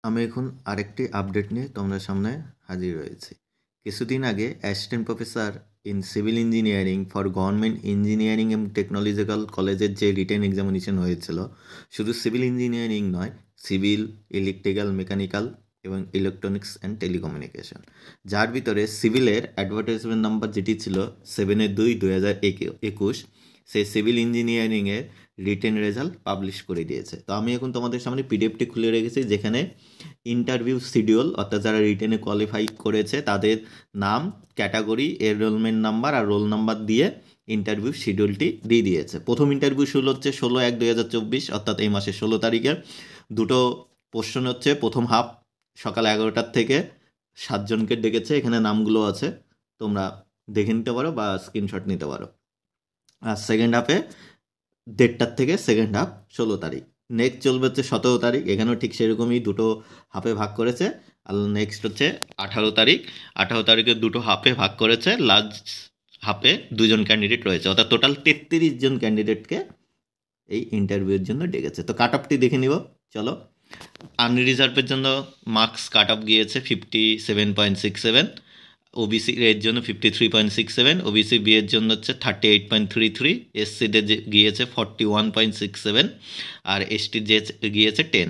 আমি এখন আরেকটি আপডেট নিয়ে তোমাদের সামনে হাজির হয়েছি। কিছুদিন আগে assistant professor in civil engineering for government engineering and technological কলেজের যে রিটেন এক্সামিনেশন হয়েছিল, শুধু সিভিল ইঞ্জিনিয়ারিং নয়, সিভিল, ইলেকট্রিক্যাল, মেকানিক্যাল এবং ইলেকট্রনিক্স অ্যান্ড টেলিকমিউনিকেশন, যার ভিতরে সিভিলের অ্যাডভার্টাইজমেন্ট নাম্বার যেটি ছিল 7/2/2021, সেই সিভিল ইঞ্জিনিয়ারিংয়ের রিটেন রেজাল্ট পাবলিশ করে দিয়েছে। তো আমি এখন তোমাদের সামনে পিডিএফটি খুলে রেখেছি, যেখানে ইন্টারভিউ শিডিউল, অর্থাৎ যারা রিটেনে কোয়ালিফাই করেছে তাদের নাম, ক্যাটাগরি, এনরোলমেন্ট নাম্বার আর রোল নাম্বার দিয়ে ইন্টারভিউ শিডিউলটি দিয়ে দিয়েছে। প্রথম ইন্টারভিউ শুরু হচ্ছে 16/1/2024, অর্থাৎ এই মাসের 16 তারিখে। দুটো পোর্শন হচ্ছে, প্রথম হাফ সকাল 11টার থেকে 7 জনকে ডেকেছে, এখানে নামগুলো আছে, তোমরা দেখে নিতে পারো বা স্ক্রিনশট নিতে পারো। আর সেকেন্ড হাফে 1:30টার থেকে সেকেন্ড হাফ 16 তারিখ। নেক্সট চলবে হচ্ছে 17 তারিখ, এখানেও ঠিক সেরকমই দুটো হাফে ভাগ করেছে। আর নেক্সট হচ্ছে 18 তারিখ, 18 তারিখে দুটো হাফে ভাগ করেছে, লাস্ট হাফে 2জন ক্যান্ডিডেট রয়েছে, অর্থাৎ টোটাল 33 জন ক্যান্ডিডেটকে এই ইন্টারভিউয়ের জন্য ডেকেছে। তো কাট অফটি দেখে নিব, চলো। আনরিজার্ভের জন্য মার্কস কাট অফ গিয়েছে 57.67, ওবিসি এর জন্য 53.67, ওবিসি বি এর জন্য হচ্ছে 38.33, এসসিদের গিয়েছে 41.67 আর এসটির যে গিয়েছে 10।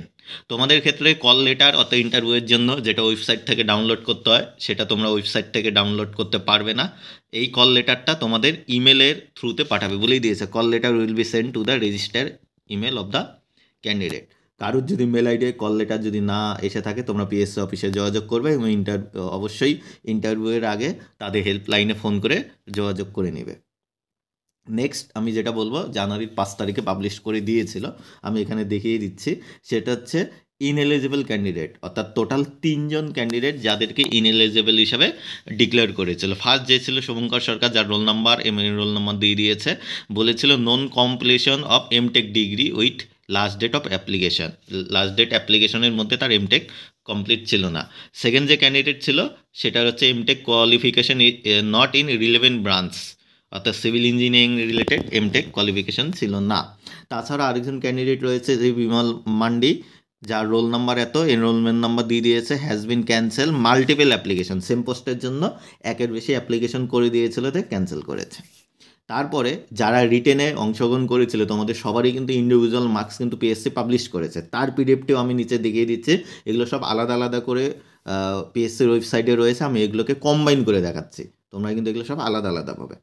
তোমাদের ক্ষেত্রে কল লেটার অর্থাৎ ইন্টারভিউয়ের জন্য যেটা ওয়েবসাইট থেকে ডাউনলোড করতে হয়, সেটা তোমরা ওয়েবসাইট থেকে ডাউনলোড করতে পারবে না। এই কল লেটারটা তোমাদের ইমেলের থ্রুতে পাঠাবে বলেই দিয়েছে। Call letter will be send to the register email of the candidate. কারোর যদি মেল আইডি কল লেটার যদি না এসে থাকে, তোমরা পিএসসি অফিসে যোগাযোগ করবে এবং অবশ্যই ইন্টারভিউয়ের আগে তাদের হেল্পলাইনে ফোন করে যোগাযোগ করে নেবে। নেক্সট আমি যেটা বলবো, জানুয়ারির 5 তারিখে পাবলিশ করে দিয়েছিল, আমি এখানে দেখিয়ে দিচ্ছি। সেটা হচ্ছে ইনএলিজিবল ক্যান্ডিডেট, অর্থাৎ টোটাল 3জন ক্যান্ডিডেট যাদেরকে ইনএলিজিবল হিসাবে ডিক্লেয়ার করেছিল। ফার্স্ট যে ছিল শুভঙ্কর সরকার, যার রোল নাম্বার রোল নাম্বার দিয়ে দিয়েছে, বলেছিল non completion of MTech degree with last date of application. Last date অ্যাপ্লিকেশনের মধ্যে তার এমটেক কমপ্লিট ছিল না। সেকেন্ড যে ক্যান্ডিডেট ছিল সেটা হচ্ছে MTech qualification not in relevant branch, অর্থাৎ civil engineering related MTech qualification ছিল না। তাছাড়া আরেকজন ক্যান্ডিডেট রয়েছে যে বিমল মান্ডি, যার রোল নাম্বার এত, এনরোলমেন্ট নাম্বার দিয়ে দিয়েছে has been cancel multiple application, same পোস্টের জন্য একের বেশি অ্যাপ্লিকেশন করে দিয়েছিল, তাই ক্যান্সেল করেছে। তারপরে যারা রিটেনে অংশগ্রহণ করেছিল, তোমাদের সবারই কিন্তু ইন্ডিভিজুয়াল মার্কস কিন্তু পিএসসি পাবলিশ করেছে, তার পিডিএফটিও আমি নিচে দেখিয়ে দিচ্ছি। এগুলো সব আলাদা আলাদা করে পিএসসির ওয়েবসাইটে রয়েছে, আমি এগুলোকে কম্বাইন করে দেখাচ্ছি, তোমরা কিন্তু এগুলো সব আলাদা আলাদা পাবে।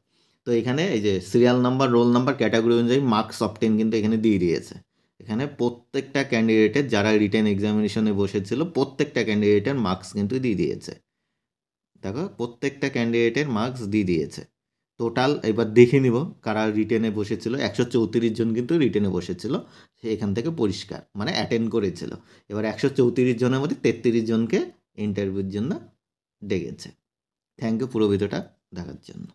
তো এখানে এই যে serial number, roll number, category অনুযায়ী মার্কস অফ 10 কিন্তু এখানে দিয়ে দিয়েছে। এখানে প্রত্যেকটা ক্যান্ডিডেটের, যারা রিটেন এক্সামিনেশনে বসেছিল, প্রত্যেকটা ক্যান্ডিডেটের মার্কস কিন্তু দিয়ে দিয়েছে। দেখো, প্রত্যেকটা ক্যান্ডিডেটের মার্কস দিয়ে দিয়েছে। টোটাল এবার দেখে নিব কারা রিটেনে বসেছিল। 134 জন কিন্তু রিটেনে বসেছিল, সে এখান থেকে পরিষ্কার, মানে অ্যাটেন্ড করেছিল। এবার 134 জনের মধ্যে 33 জনকে ইন্টারভিউর জন্য ডেকেছে। থ্যাংক ইউ পুরো ভিডিওটা দেখার জন্য।